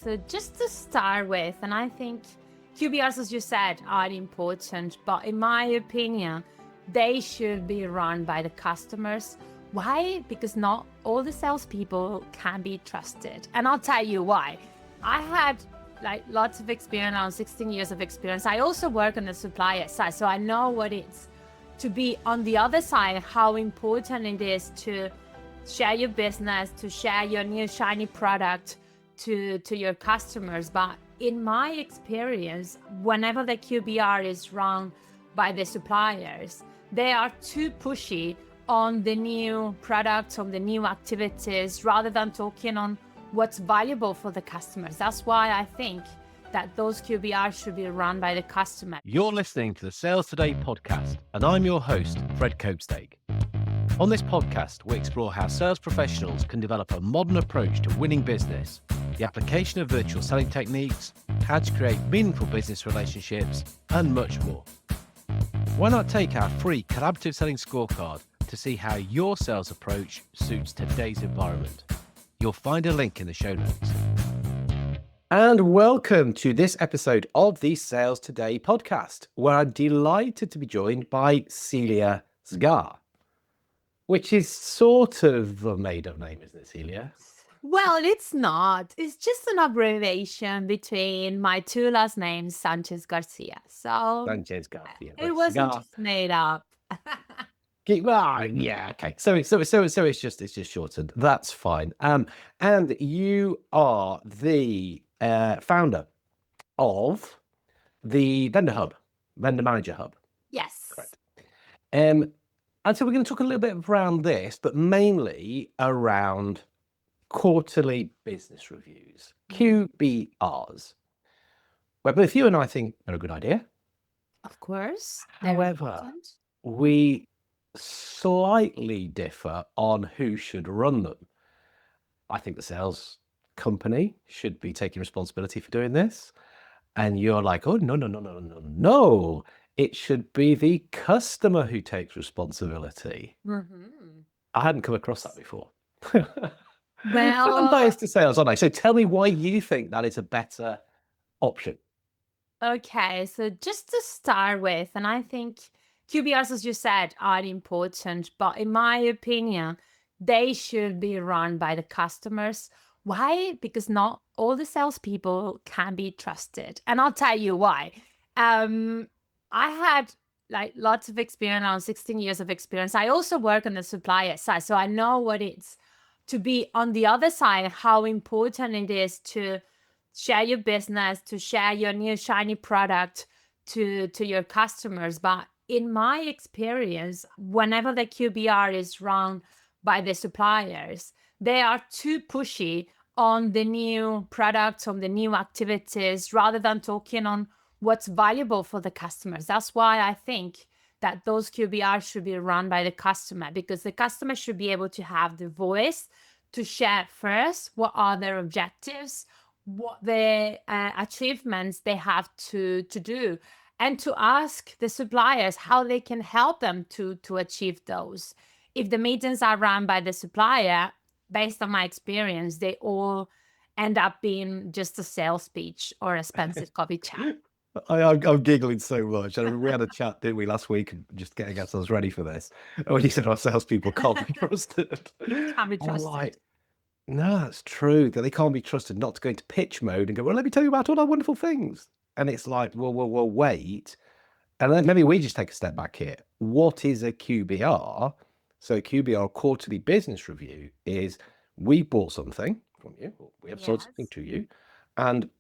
So just to start with, and I think QBRs, as you said, are important, but in my opinion, they should be run by the customers. Why? Because not all the salespeople can be trusted. And I'll tell you why. I had lots of experience, around 16 years of experience. I also work on the supplier side, so I know what it's to be on the other side, how important it is to share your business, to share your new shiny product to your customers. But in my experience, whenever the QBR is run by the suppliers, they are too pushy on the new products, on the new activities, rather than talking on what's valuable for the customers. That's why I think that those QBRs should be run by the customer. You're listening to the Sales Today podcast, and I'm your host, Fred Copestake. On this podcast, we explore how sales professionals can develop a modern approach to winning business, the application of virtual selling techniques, how to create meaningful business relationships, and much more. Why not take our free collaborative selling scorecard to see how your sales approach suits today's environment? You'll find a link in the show notes. And welcome to this episode of the Sales Today podcast, where I'm delighted to be joined by Celia SGAR, which is sort of a made-up name, isn't it, Celia? Well, it's not. It's just an abbreviation between my two last names, Sanchez Garcia. So Sanchez Garcia. it wasn't just made up. Yeah, okay. So it's just shortened. That's fine. And you are the founder of the Vendor Manager Hub. Yes. Correct. And so we're going to talk a little bit around this, but mainly around quarterly business reviews, QBRs. Well, both you and I think are a good idea. Of course. However, we slightly differ on who should run them. I think the sales company should be taking responsibility for doing this. And you're like, oh, no. It should be the customer who takes responsibility. I hadn't come across that before. Well, I'm biased to sales, aren't I? So tell me why you think that is a better option. okay. So just to start with, and I think QBRs, as you said, are important, but in my opinion, they should be run by the customers. Why? Because not all the salespeople can be trusted. And I'll tell you why. I had lots of experience, around 16 years of experience. I also work on the supplier side, so I know what it's to be on the other side, how important it is to share your business, to share your new shiny product to your customers. But in my experience, whenever the QBR is run by the suppliers, they are too pushy on the new products, on the new activities, rather than talking on what's valuable for the customers. That's why I think that those QBRs should be run by the customer, because the customer should be able to have the voice to share first what are their objectives, what the achievements they have to do, and to ask the suppliers how they can help them to achieve those. If the meetings are run by the supplier, based on my experience, they all end up being just a sales speech or a expensive coffee chat. I'm giggling so much. And we had a chat, didn't we, last week, just getting ourselves ready for this. And when you said our salespeople can't be trusted. Can't be I'm trusted. like, no, that's true. That they can't be trusted not to go into pitch mode and go, well, let me tell you about all our wonderful things. And it's like, well, wait. And then maybe we just take a step back here. What is a QBR? So a QBR, quarterly business review, is we bought something from you, or we have sold something to you, and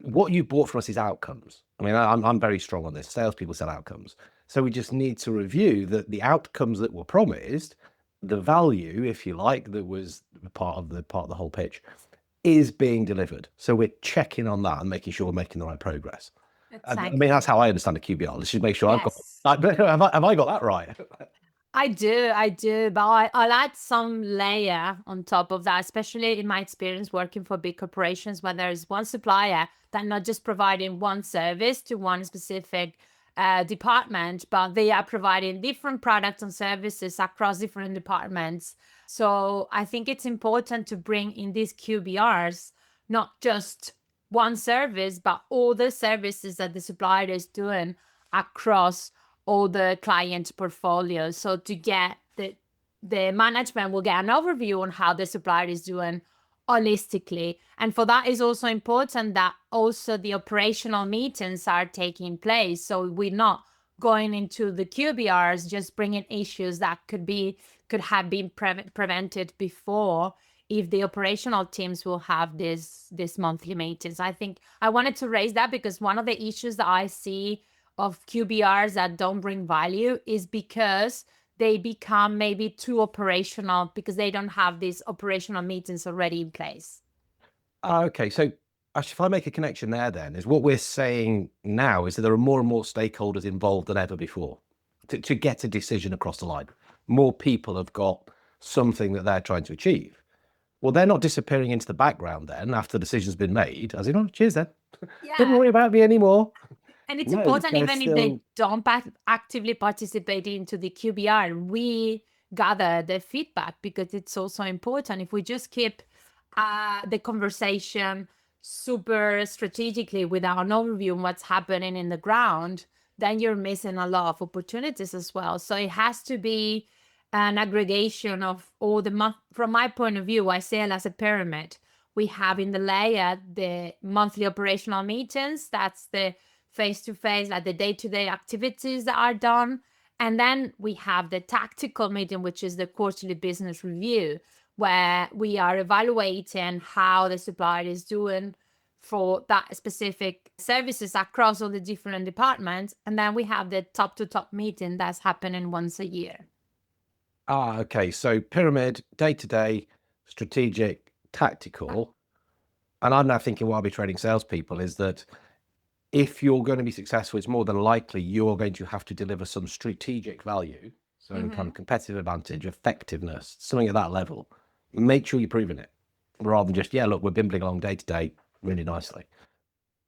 what you bought from us is outcomes. I mean, I'm very strong on this. Salespeople sell outcomes. So we just need to review that the outcomes that were promised, the value, if you like, that was part of the whole pitch, is being delivered. So we're checking on that and making sure we're making the right progress. I mean, that's how I understand a QBR. Let's just make sure have I got that right? I do, but I'll add some layer on top of that, especially in my experience working for big corporations where there's one supplier that not just providing one service to one specific department, but they are providing different products and services across different departments. So I think it's important to bring in these QBRs not just one service, but all the services that the supplier is doing across all the client portfolios. So to get the management will get an overview on how the supplier is doing holistically. And for that is also important that also the operational meetings are taking place. So we're not going into the QBRs, just bringing issues that could have been prevented before if the operational teams will have this monthly meetings. I think I wanted to raise that because one of the issues that I see of QBRs that don't bring value is because they become maybe too operational because they don't have these operational meetings already in place. Okay, so actually, if I make a connection there, then is what we're saying now is that there are more and more stakeholders involved than ever before to get a decision across the line. More people have got something that they're trying to achieve. Well, they're not disappearing into the background then after the decision's been made, as in, oh, cheers then. Don't worry about me anymore. And it's No, important, they're even if they still- don't actively participate into the QBR, we gather the feedback because it's also important. If we just keep the conversation super strategically without an overview on what's happening in the ground, then you're missing a lot of opportunities as well. So it has to be an aggregation of all from my point of view, I see it as a pyramid. We have in the layer the monthly operational meetings, that's the face-to-face, like the day-to-day activities that are done. And then we have the tactical meeting, which is the quarterly business review, where we are evaluating how the supplier is doing for that specific services across all the different departments. And then we have the top-to-top meeting that's happening once a year. Okay. So pyramid, day-to-day, strategic, tactical. And I'm now thinking what I'll be training salespeople is that if you're going to be successful, it's more than likely you're going to have to deliver some strategic value. So kind of competitive advantage, effectiveness, something at that level. Make sure you're proving it rather than just, yeah, look, we're bimbling along day to day really nicely.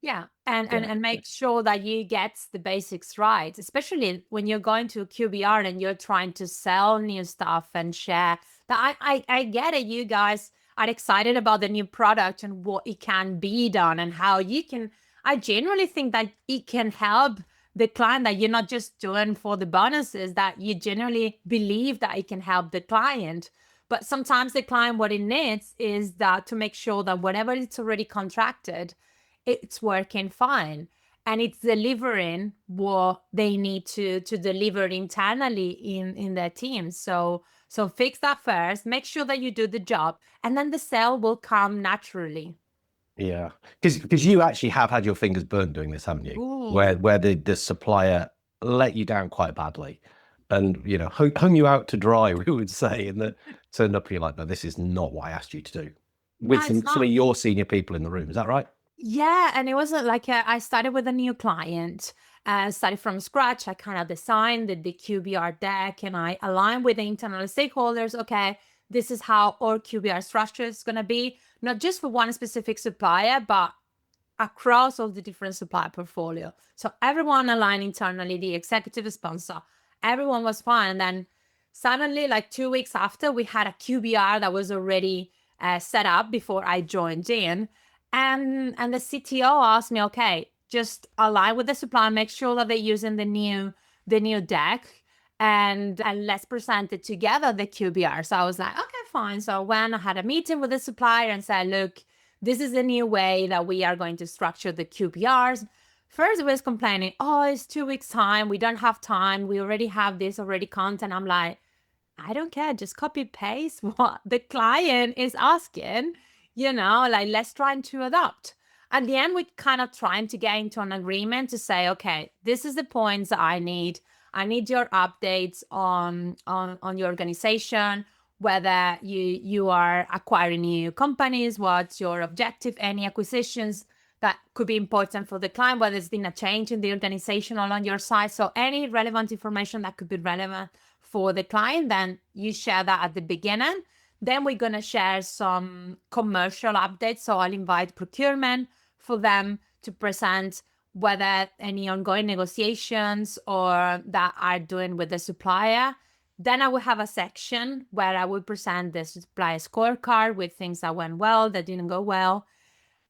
Yeah, and make sure that you get the basics right, especially when you're going to a QBR and you're trying to sell new stuff and share. That I get it. You guys are excited about the new product and what it can be done and how you can. I genuinely think that it can help the client, that you're not just doing for the bonuses, that you generally believe that it can help the client. But sometimes the client, what it needs is that to make sure that whatever it's already contracted, it's working fine and it's delivering what they need to deliver internally in their teams. So fix that first, make sure that you do the job, and then the sale will come naturally. Yeah, because you actually have had your fingers burnt doing this, haven't you? Ooh. Where the supplier let you down quite badly, and hung you out to dry, we would say, and that turned up. You're like, no, this is not what I asked you to do. With some of your senior people in the room, is that right? Yeah, and it wasn't like I started with a new client, started from scratch. I kind of designed the QBR deck and I aligned with the internal stakeholders. Okay, this is how our QBR structure is going to be, not just for one specific supplier, but across all the different supplier portfolio. So everyone aligned internally, the executive sponsor, everyone was fine. And then suddenly, like 2 weeks after, we had a QBR that was already set up before I joined in. And the CTO asked me, okay, just align with the supplier, make sure that they're using the new deck, and let's present it together, the QBR. So I was like, okay, fine. So when I had a meeting with the supplier and said, look, this is the new way that we are going to structure the QBRs. First, it was complaining, oh, it's 2 weeks time. We don't have time. We already have this already content. I'm like, I don't care. Just copy paste what the client is asking, like let's try to adopt. At the end, we're kind of trying to get into an agreement to say, okay, this is the points that I need. I need your updates on your organization, whether you are acquiring new companies, what's your objective, any acquisitions that could be important for the client, whether there's been a change in the organization or on your side. So any relevant information that could be relevant for the client, then you share that at the beginning. Then we're going to share some commercial updates. So I'll invite procurement for them to present whether any ongoing negotiations or that are doing with the supplier. Then I will have a section where I will present the supplier scorecard with things that went well, that didn't go well.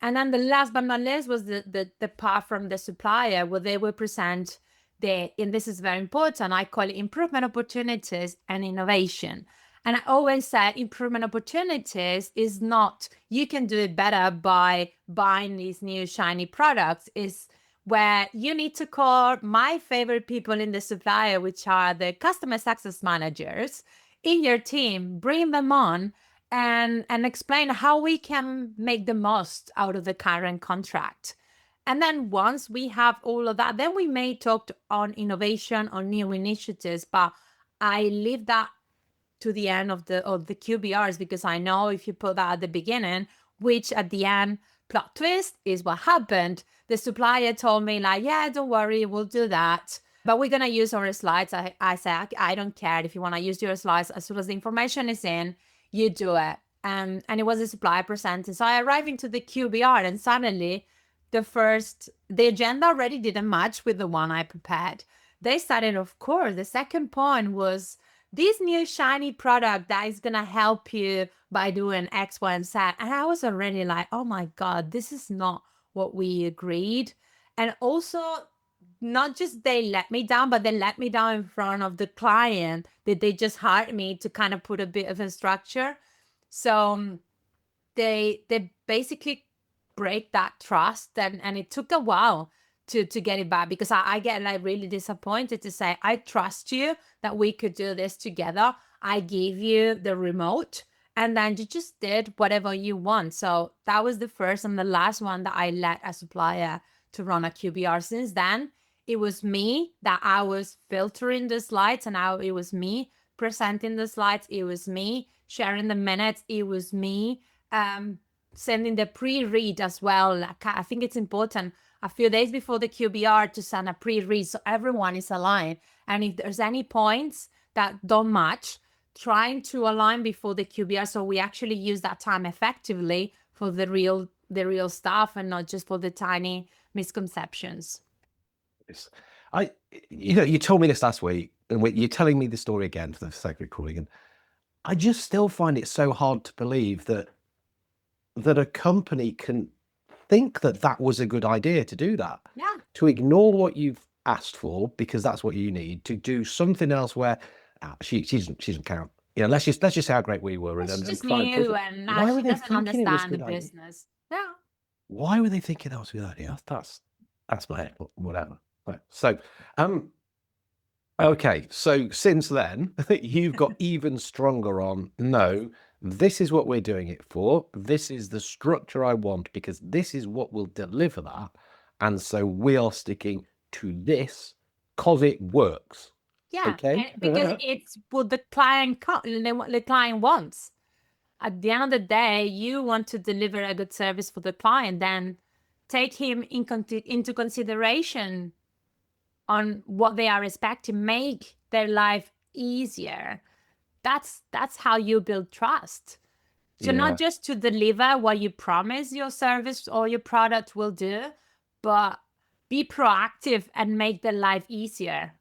And then the last but not least was the part from the supplier where they will present and this is very important, I call it improvement opportunities and innovation. And I always say improvement opportunities is not, you can do it better by buying these new shiny products, is where you need to call my favorite people in the supplier, which are the customer success managers in your team, bring them on and explain how we can make the most out of the current contract. And then once we have all of that, then we may talk on innovation, on new initiatives, but I leave that to the end of the QBRs, because I know if you put that at the beginning, which at the end, plot twist is what happened. The supplier told me like, yeah, don't worry, we'll do that. But we're going to use our slides. I said, I don't care if you want to use your slides. As soon as the information is in, you do it. And it was a supplier presenting. So I arrived into the QBR and suddenly the agenda already didn't match with the one I prepared. They started, of course, the second point was this new shiny product that is going to help you by doing X, Y, and Z. And I was already like, oh my God, this is not what we agreed. And also, not just they let me down, but they let me down in front of the client that they just hired me to kind of put a bit of a structure. So they basically break that trust, and it took a while to get it back, because I get like really disappointed to say, I trust you that we could do this together. I gave you the remote and then you just did whatever you want. So that was the first and the last one that I let a supplier to run a QBR. Since then, it was me that I was filtering the slides, and now it was me presenting the slides. It was me sharing the minutes. It was me sending the pre-read as well. Like, I think it's important a few days before the QBR to send a pre-read so everyone is aligned. And if there's any points that don't match, trying to align before the QBR so we actually use that time effectively for the real stuff and not just for the tiny misconceptions. You told me this last week, and you're telling me the story again for the sake of recording, and I just still find it so hard to believe that a company can think that was a good idea to do that. Yeah. To ignore what you've asked for because that's what you need, to do something else where she doesn't count. Let's just say how great we were. She's and just try and push new, it. and Why were she they doesn't thinking it was a understand the good idea? business. Yeah. Why were they thinking that was a good idea? That's my head, whatever. Right. So, okay. So since then, you've got even stronger on, no, this is what we're doing it for. This is the structure I want because this is what will deliver that. And so we are sticking to this because it works. Yeah. Okay. Because it's what the client wants. At the end of the day, you want to deliver a good service for the client, then take him into consideration on what they are expecting, make their life easier. That's how you build trust. So not just to deliver what you promise your service or your product will do, but be proactive and make their life easier.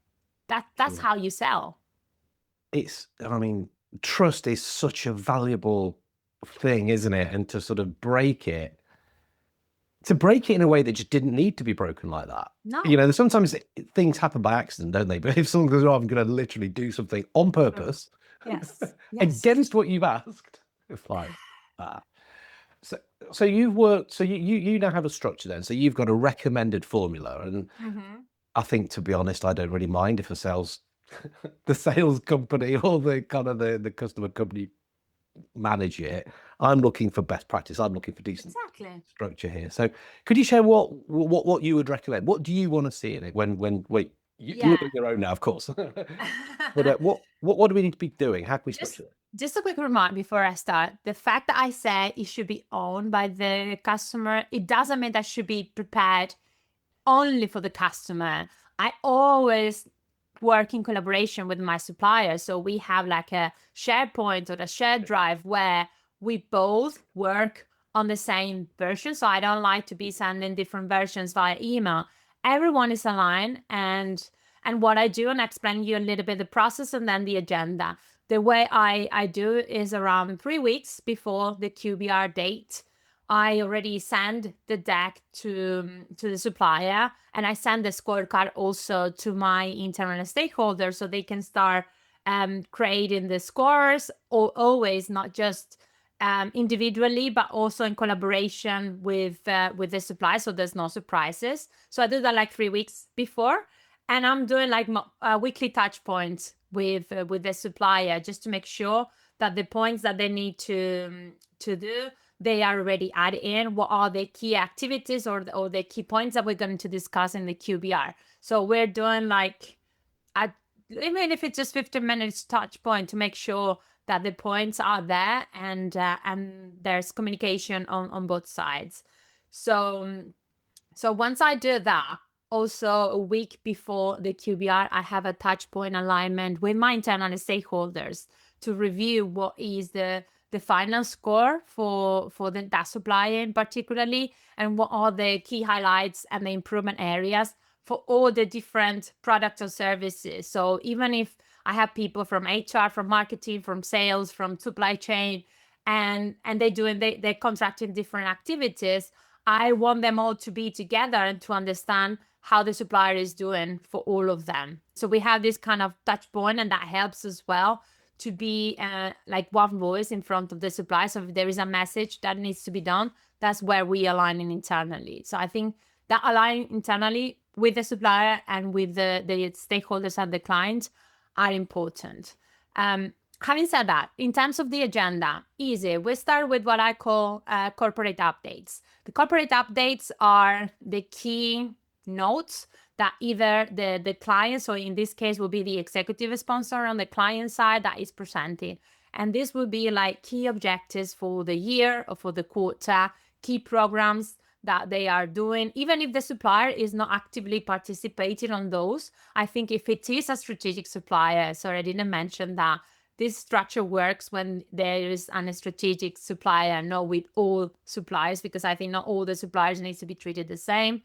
That's how you sell. Trust is such a valuable thing, isn't it? And to sort of break it in a way that just didn't need to be broken like that. No. Sometimes things happen by accident, don't they? But if someone goes, oh, I'm going to literally do something on purpose against what you've asked, it's like, So you've worked, so you now have a structure then. So you've got a recommended formula. And I think, to be honest, I don't really mind if the sales company or the kind of the customer company manage it. I'm looking for best practice. I'm looking for decent structure here. So could you share what you would recommend? What do you want to see in it you're doing your own now, of course. But what do we need to be doing? How can we structure it? Just a quick remark before I start. The fact that I said it should be owned by the customer, it doesn't mean that it should be prepared only for the customer. I always work in collaboration with my suppliers. So we have like a SharePoint or a shared drive where we both work on the same version. So I don't like to be sending different versions via email. Everyone is aligned, and what I do, and I explain you a little bit the process and then the agenda. The way I do is around 3 weeks before the QBR date, I already send the deck to the supplier, and I send the scorecard also to my internal stakeholders so they can start creating the scores, or always not just individually, but also in collaboration with the supplier, so there's no surprises. So I do that like 3 weeks before, and I'm doing like weekly touch points with the supplier just to make sure that the points that they need to do, they are already added in. What are the key activities or the key points that we're going to discuss in the QBR? So we're doing like, even if it's just 15 minutes touch point to make sure that the points are there and there's communication on both sides. So once I do that, also a week before the QBR, I have a touch point alignment with my internal stakeholders to review what is the final score for that supplier in particularly, and what are the key highlights and the improvement areas for all the different products or services. So even if I have people from HR, from marketing, from sales, from supply chain, and they're contracting different activities, I want them all to be together and to understand how the supplier is doing for all of them. So we have this kind of touch point, and that helps as well to be like one voice in front of the supplier. So if there is a message that needs to be done, that's where we align internally. So I think that align internally with the supplier and with the stakeholders and the client are important. Having said that, in terms of the agenda, easy. We start with what I call corporate updates. The corporate updates are the key notes that either the client, so in this case will be the executive sponsor on the client side, that is presenting. And this will be like key objectives for the year or for the quarter, key programs that they are doing, even if the supplier is not actively participating on those. I think if it is a strategic supplier, sorry, I didn't mention that, this structure works when there is a strategic supplier, not with all suppliers, because I think not all the suppliers need to be treated the same.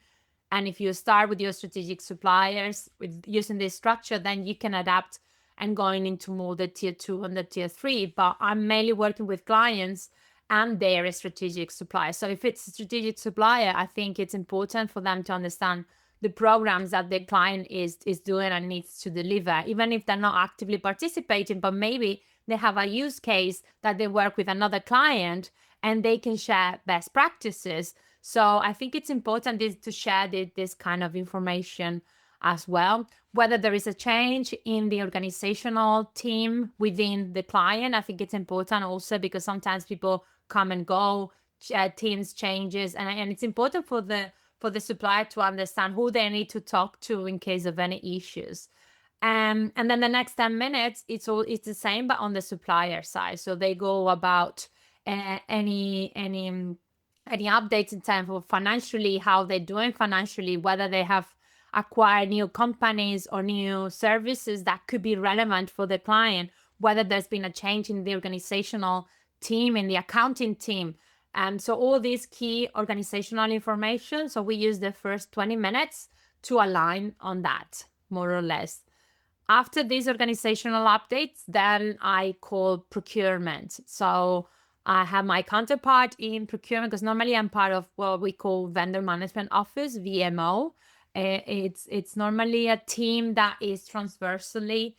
And if you start with your strategic suppliers with using this structure, then you can adapt and going into more the tier 2 and the tier 3. But I'm mainly working with clients and their strategic suppliers. So if it's a strategic supplier, I think it's important for them to understand the programs that the client is doing and needs to deliver, even if they're not actively participating, but maybe they have a use case that they work with another client and they can share best practices. So I think it's important to share this kind of information as well. Whether there is a change in the organizational team within the client, I think it's important also because sometimes people come and go, teams changes, and it's important for the supplier to understand who they need to talk to in case of any issues. And then the next 10 minutes, it's the same, but on the supplier side. So they go about any updates in terms of financially, how they're doing financially, whether they have acquired new companies or new services that could be relevant for the client, whether there's been a change in the organizational team, in the accounting team. So all these key organizational information. So we use the first 20 minutes to align on that, more or less. After these organizational updates, then I call procurement. So I have my counterpart in procurement, because normally I'm part of what we call vendor management office, VMO. It's normally a team that is transversally,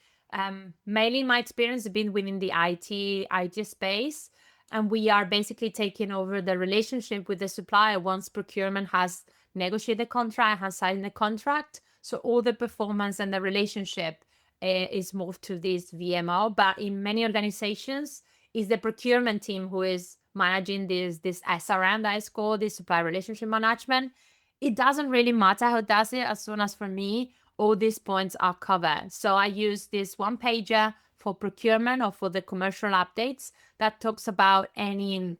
mainly my experience has been within the IT space. And we are basically taking over the relationship with the supplier once procurement has negotiated the contract, has signed the contract. So all the performance and the relationship is moved to this VMO. But in many organizations, it's the procurement team who is managing this SRM, that is called this supplier relationship management. It doesn't really matter who does it, as soon as for me, all these points are covered. So I use this one pager for procurement or for the commercial updates that talks about any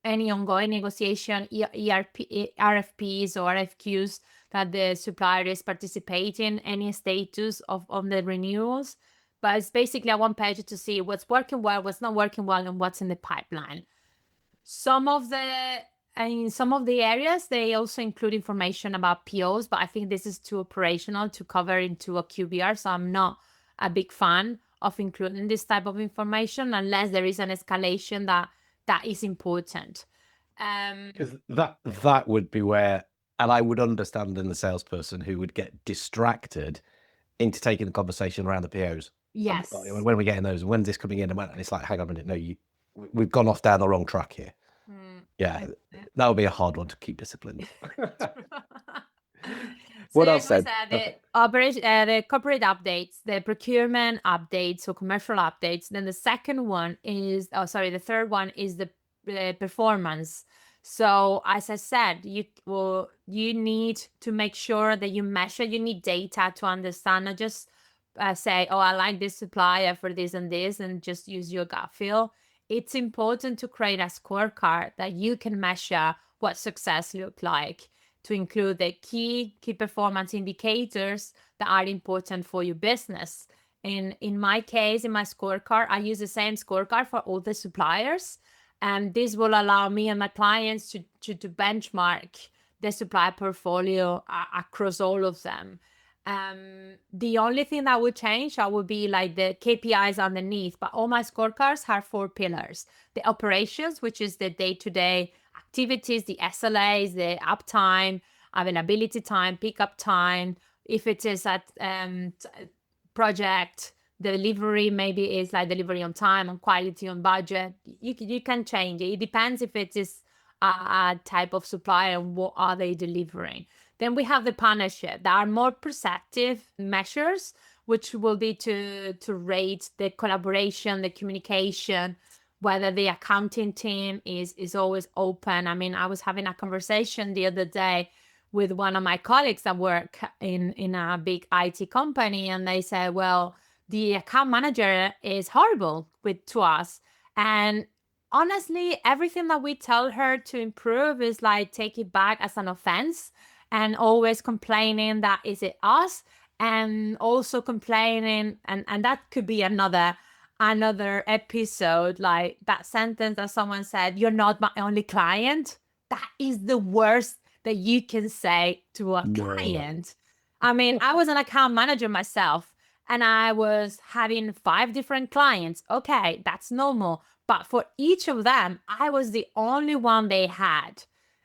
ongoing negotiation, RFPs or RFQs that the supplier is participating, any status on the renewals. But it's basically a one page to see what's working well, what's not working well, and what's in the pipeline. Some of the areas, they also include information about POs, but I think this is too operational to cover into a QBR. So I'm not a big fan of including this type of information unless there is an escalation that is important. Because that would be where, and I would understand in the salesperson who would get distracted into taking the conversation around the POs. Yes. When are we getting those? When's this coming in? And it's like, hang on a minute, no, we've gone off down the wrong track here. Yeah, that would be a hard one to keep disciplined. What else then? The corporate updates, the procurement updates, or commercial updates. Then the second one is, the third one is the performance. So as I said, you need to make sure that you measure. You need data to understand, not just say, oh, I like this supplier for this and this, and just use your gut feel. It's important to create a scorecard that you can measure what success look like, to include the key performance indicators that are important for your business. And in my case, in my scorecard, I use the same scorecard for all the suppliers. And this will allow me and my clients to benchmark the supply portfolio across all of them. The only thing that would change, I would be like the KPIs underneath, but all my scorecards have 4 pillars. The operations, which is the day-to-day activities, the SLAs, the uptime, availability time, pickup time. If it is at project delivery, maybe it's like delivery on time, on quality, on budget. You can change it. It depends if it is a type of supplier and what are they delivering. Then we have the partnership. There are more perceptive measures, which will be to rate the collaboration, the communication, whether the accounting team is always open. I mean, I was having a conversation the other day with one of my colleagues that work in a big IT company, and they said, well, the account manager is horrible to us. And honestly, everything that we tell her to improve is like take it back as an offense, and always complaining that is it us, and also complaining, and that could be another episode, like that sentence that someone said, you're not my only client. That is the worst that you can say to a client. I mean, I was an account manager myself, and I was having 5 different clients. Okay, that's normal. But for each of them, I was the only one they had.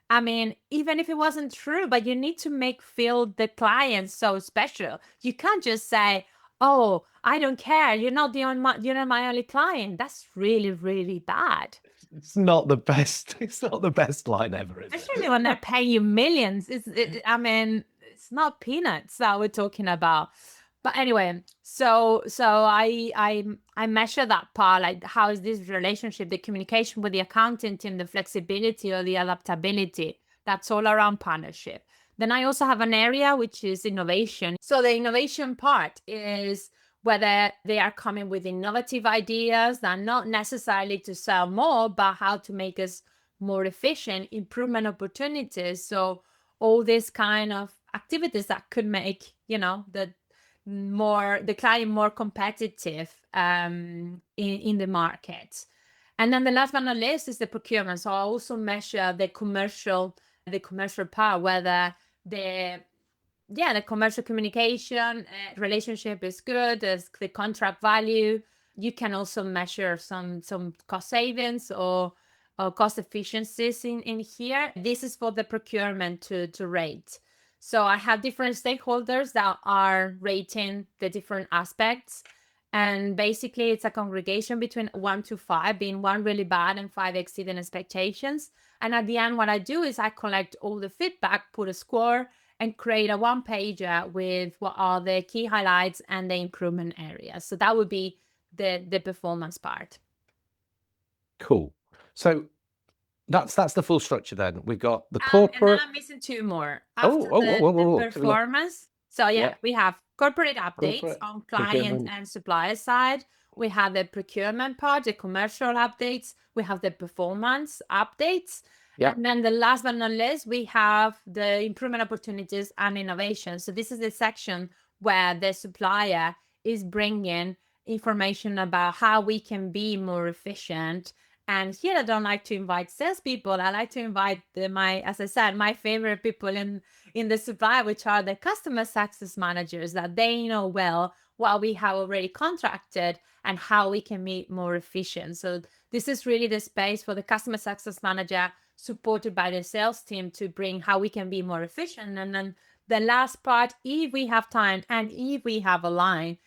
I mean, even if it wasn't true, but you need to feel the client so special. You can't just say, oh, I don't care, you're not my only client. That's really, really bad. It's not the best. It's not the best line ever, is Especially when they're paying you millions. I mean, it's not peanuts that we're talking about. But anyway, so I measure that part, like how is this relationship, the communication with the accounting team, the flexibility or the adaptability. That's all around partnership. Then I also have an area which is innovation. So the innovation part is whether they are coming with innovative ideas that are not necessarily to sell more, but how to make us more efficient, improvement opportunities. So all these kind of activities that could make, the client more competitive in the market. And then the last but not least is the procurement. So I also measure the commercial part, whether the commercial communication relationship is good, there's the contract value. You can also measure some cost savings or cost efficiencies in here. This is for the procurement to rate. So I have different stakeholders that are rating the different aspects. And basically, it's a congregation between 1 to 5, being 1 really bad and 5 exceeding expectations. And at the end, what I do is I collect all the feedback, put a score, and create a 1-pager with what are the key highlights and the improvement areas. So that would be the performance part. Cool. So that's the full structure then. We've got the corporate. And I'm missing 2 more. After the performance. So we have corporate updates on client and supplier side. We have the procurement part, the commercial updates. We have the performance updates. Yeah. And then the last but not least, we have the improvement opportunities and innovation. So this is the section where the supplier is bringing information about how we can be more efficient. And here I don't like to invite salespeople. I like to invite my favorite people in the supply, which are the customer success managers, that they know well what we have already contracted and how we can be more efficient. So this is really the space for the customer success manager supported by the sales team to bring how we can be more efficient. And then the last part, if we have time and if we have a line,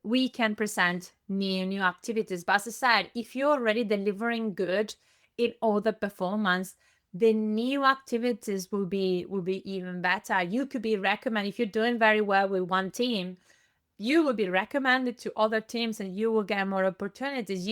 we can present new activities. But as I said, if you're already delivering good in all the performance, the new activities will be even better. You could be recommended if you're doing very well with one team, you will be recommended to other teams and you will get more opportunities.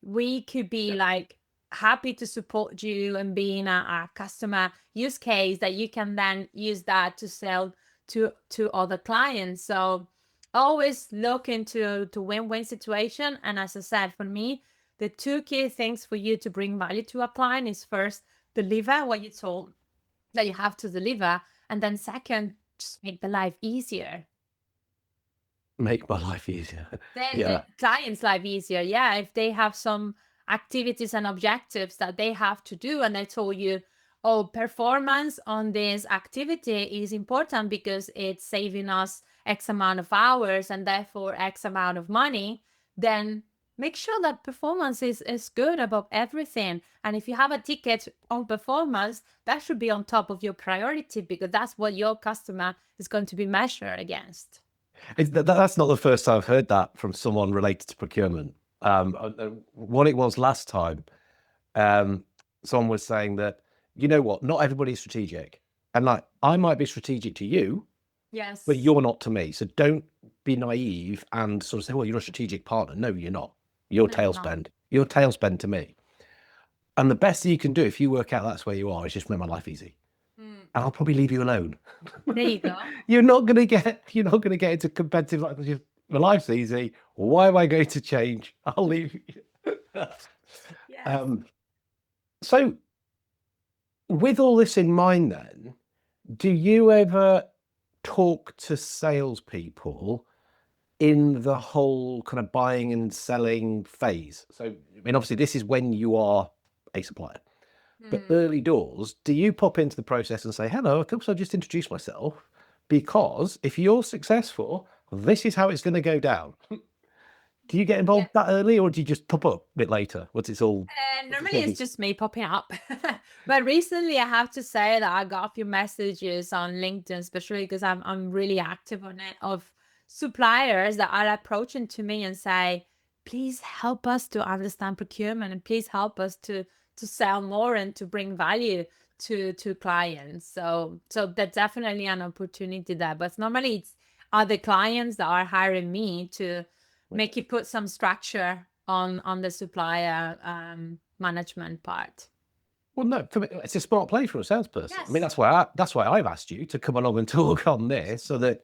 We could be like happy to support you and being a customer use case that you can then use that to sell to other clients. So always look into win-win situation. And as I said, for me, the two key things for you to bring value to a client is first, deliver what you told that you have to deliver. And then second, just make the life easier. Make my life easier. Then Yeah. the client's life easier. Yeah. If they have some activities and objectives that they have to do, and they told you, oh, performance on this activity is important because it's saving us X amount of hours and therefore X amount of money, then make sure that performance is good above everything. And if you have a ticket on performance, that should be on top of your priority because that's what your customer is going to be measured against. That's not the first time I've heard that from someone related to procurement. What it was last time, someone was saying that, you know what, not everybody's strategic. And like, I might be strategic to you, yes, but you're not to me. So don't be naive and sort of say, well, you're a strategic partner. No, you're not. You're tailspend. You're tailspend to me. And the best thing you can do if you work out that's where you are is just make my life easy. And I'll probably leave you alone. There you go. You're not going to get into competitive, like, my life's easy. Why am I going to change? I'll leave you. Yes. So with all this in mind then, do you ever talk to salespeople in the whole kind of buying and selling phase? So, I mean, obviously this is when you are a supplier. But early doors, do you pop into the process and say, hello, I'll just introduce myself, because if you're successful, this is how it's going to go down. Do you get involved that early, or do you just pop up a bit later once it's all... Normally it's just me popping up. But recently I have to say that I got a few messages on LinkedIn, especially because I'm really active on it, of suppliers that are approaching to me and say, please help us to understand procurement and please help us to sell more and to bring value to clients. So that's definitely an opportunity there. But normally it's other clients that are hiring me to make you put some structure on the supplier management part. Well, no, for me, it's a smart play for a salesperson. Yes. I mean, that's why I've asked you to come along and talk on this, so that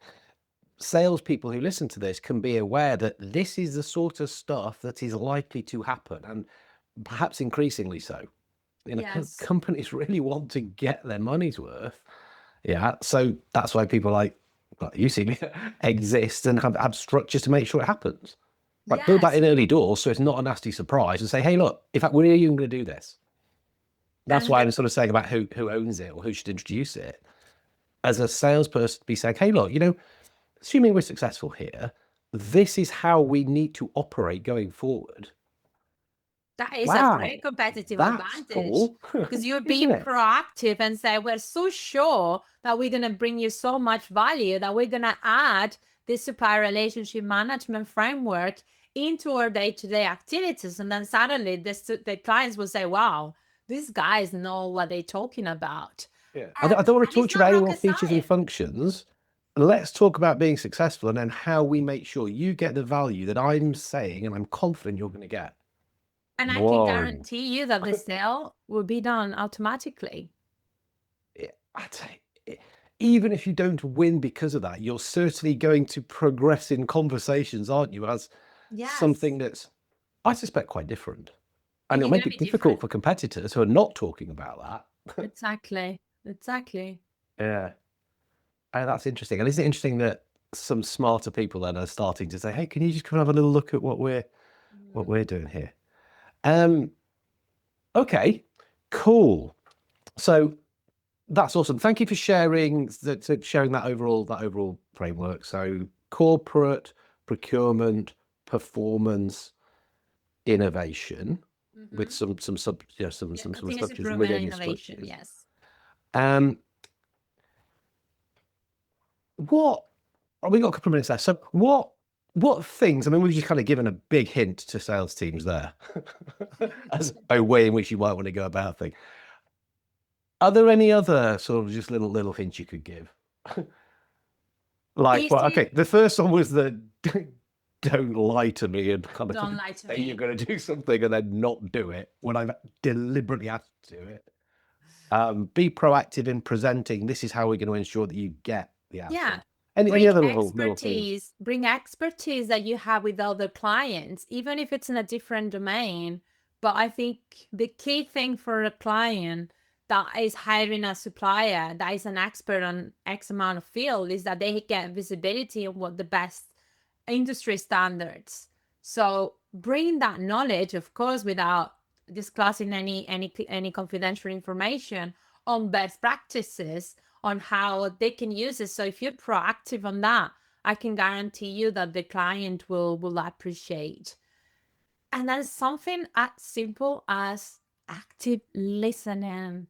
salespeople who listen to this can be aware that this is the sort of stuff that is likely to happen, and perhaps increasingly so. You know, companies really want to get their money's worth. Yeah, so that's why people like you see me exist and have structures to make sure it happens. Like, build that in early doors so it's not a nasty surprise, and say, hey, look, in fact, we're even going to do this. That's why I'm sort of saying about who owns it or who should introduce it. As a salesperson, be saying, hey, look, you know, assuming we're successful here, this is how we need to operate going forward. That is a great competitive advantage, cool. Because you're being proactive and say, we're so sure that we're going to bring you so much value that we're going to add this supplier relationship management framework into our day-to-day activities. And then suddenly the clients will say, wow, these guys know what they're talking about. Yeah. I don't want to talk about any more features and functions. Let's talk about being successful and then how we make sure you get the value that I'm saying and I'm confident you're going to get. And I can guarantee you that the sale will be done automatically. Even if you don't win because of that, you're certainly going to progress in conversations, aren't you? As something that's, I suspect, quite different. And it'll make it difficult for competitors who are not talking about that. Exactly. Yeah. And that's interesting. And isn't it interesting that some smarter people then are starting to say, hey, can you just come and have a little look at what we're doing here? Okay, cool. So that's awesome. Thank you for sharing that overall framework. So corporate, procurement, performance, innovation. with some Continuous structures improvement within and your innovation. structures. Yes. Um, what we got a couple of minutes left. So what things? I mean, we've just kind of given a big hint to sales teams there as a way in which you might want to go about things. Are there any other sort of just little hints you could give? Like, well, okay, the first one was the don't lie to me and kind of Don't lie to say me. you're going to do something and then not do it when I've deliberately asked to do it. Be proactive in presenting. This is how we're going to ensure that you get the outcome. Yeah. Any other little things? Bring expertise that you have with other clients, even if it's in a different domain. But I think the key thing for a client that is hiring a supplier that is an expert on X amount of field is that they get visibility of what the best industry standards. So bring that knowledge, of course, without disclosing any confidential information on best practices on how they can use it. So if you're proactive on that, I can guarantee you that the client will appreciate. And then something as simple as active listening.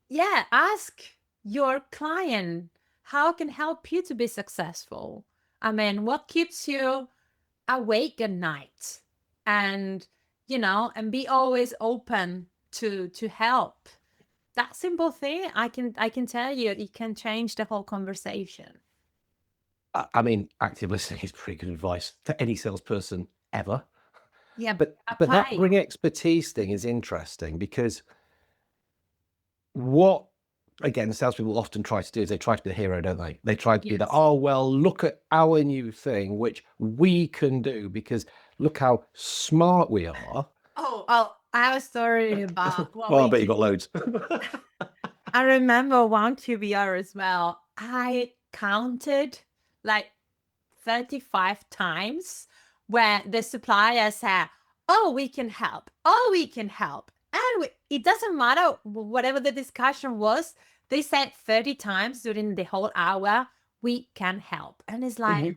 Yeah, ask your client how can help you to be successful. I mean, what keeps you awake at night? And and be always open to help. That simple thing, I can tell you, it can change the whole conversation. I mean, active listening is pretty good advice for any salesperson ever. Yeah, But that bring expertise thing is interesting because what, again, salespeople often try to do is they try to be the hero, don't they? They try to be the, oh, well, look at our new thing, which we can do because look how smart we are. Oh, I have a story about I bet you got loads. I remember one QBR as well. I counted like 35 times where the supplier said, oh, we can help. Oh, we can help. And it doesn't matter whatever the discussion was. They said 30 times during the whole hour, we can help. And it's like,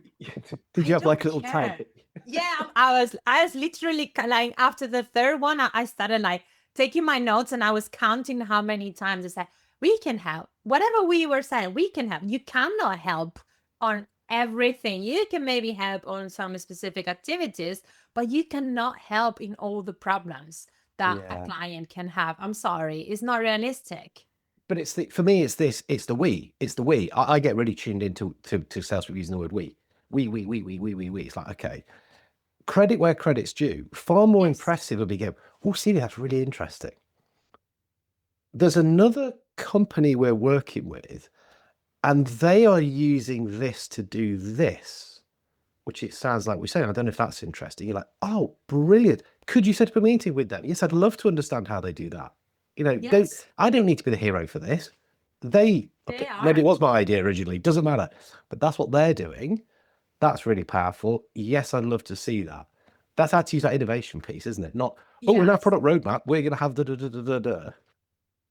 did you have like a little tag? Yeah, I was literally like, after the third one, I started like taking my notes and I was counting how many times I said, we can help. Whatever we were saying, we can help. You cannot help on everything. You can maybe help on some specific activities, but you cannot help in all the problems that a client can have. I'm sorry, it's not realistic. But for me, it's the we. It's the we. I get really tuned into to salespeople using the word we. We. It's like, okay, credit where credit's due. Far more impressive would be going, oh, Celia, that's really interesting. There's another company we're working with, and they are using this to do this, which it sounds like we're saying. I don't know if that's interesting. You're like, oh, brilliant. Could you set up a meeting with them? Yes, I'd love to understand how they do that. I don't need to be the hero for this. Maybe it was my idea originally. Doesn't matter. But that's what they're doing. That's really powerful. Yes, I'd love to see that. That's how to use that innovation piece, isn't it? Not, in our product roadmap, we're going to have the.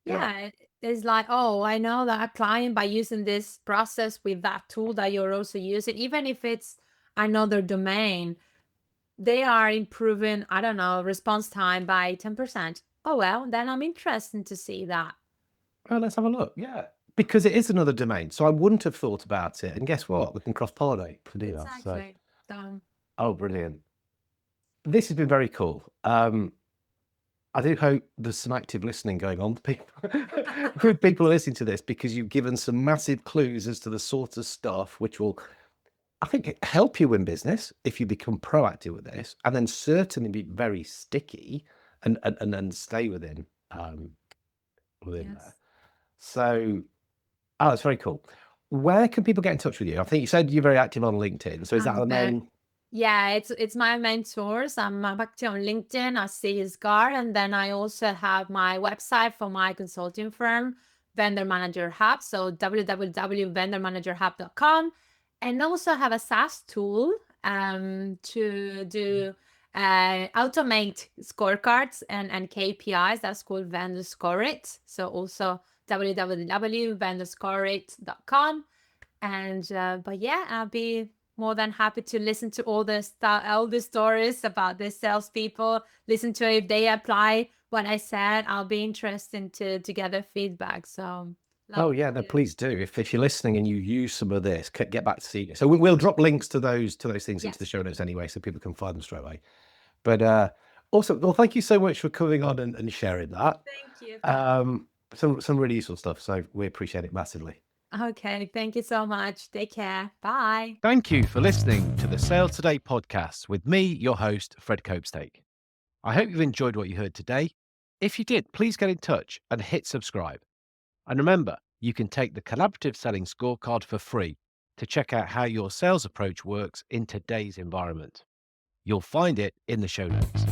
Yeah, it's like, oh, I know that a client by using this process with that tool that you're also using, even if it's another domain, they are improving, I don't know, response time by 10%. Oh, well, then I'm interested to see that. Well, let's have a look. Yeah. Because it is another domain. So I wouldn't have thought about it. And guess what? We can cross-pollinate to do that. Exactly. Done. Oh, brilliant. This has been very cool. I do hope there's some active listening going on. People are listening to this because you've given some massive clues as to the sort of stuff which will, I think, help you win business if you become proactive with this, and then certainly be very sticky and then stay within there. So, it's very cool. Where can people get in touch with you? I think you said you're very active on LinkedIn. So is that the main? Yeah, it's my main source. I'm active on LinkedIn as Celia SGAR, and then I also have my website for my consulting firm, Vendor Manager Hub. So www.vendormanagerhub.com, and also have a SaaS tool to do automate scorecards and KPIs. That's called Vendor Score It. So also www.vendorscoreit.com. And but yeah, I'll be more than happy to listen to all the stories about the salespeople, listen to if they apply what I said. I'll be interested to get their feedback. So love Oh yeah, no, to. please do. If you're listening and you use some of this, get back to see. So we'll drop links to those things into the Yes. show notes anyway, so people can find them straight away. But also, well, thank you so much for coming on and sharing that. Thank you. Some really useful stuff. So we appreciate it massively. Okay. Thank you so much. Take care. Bye. Thank you for listening to the Sales Today podcast with me, your host, Fred Copestake. I hope you've enjoyed what you heard today. If you did, please get in touch and hit subscribe. And remember, you can take the collaborative selling scorecard for free to check out how your sales approach works in today's environment. You'll find it in the show notes.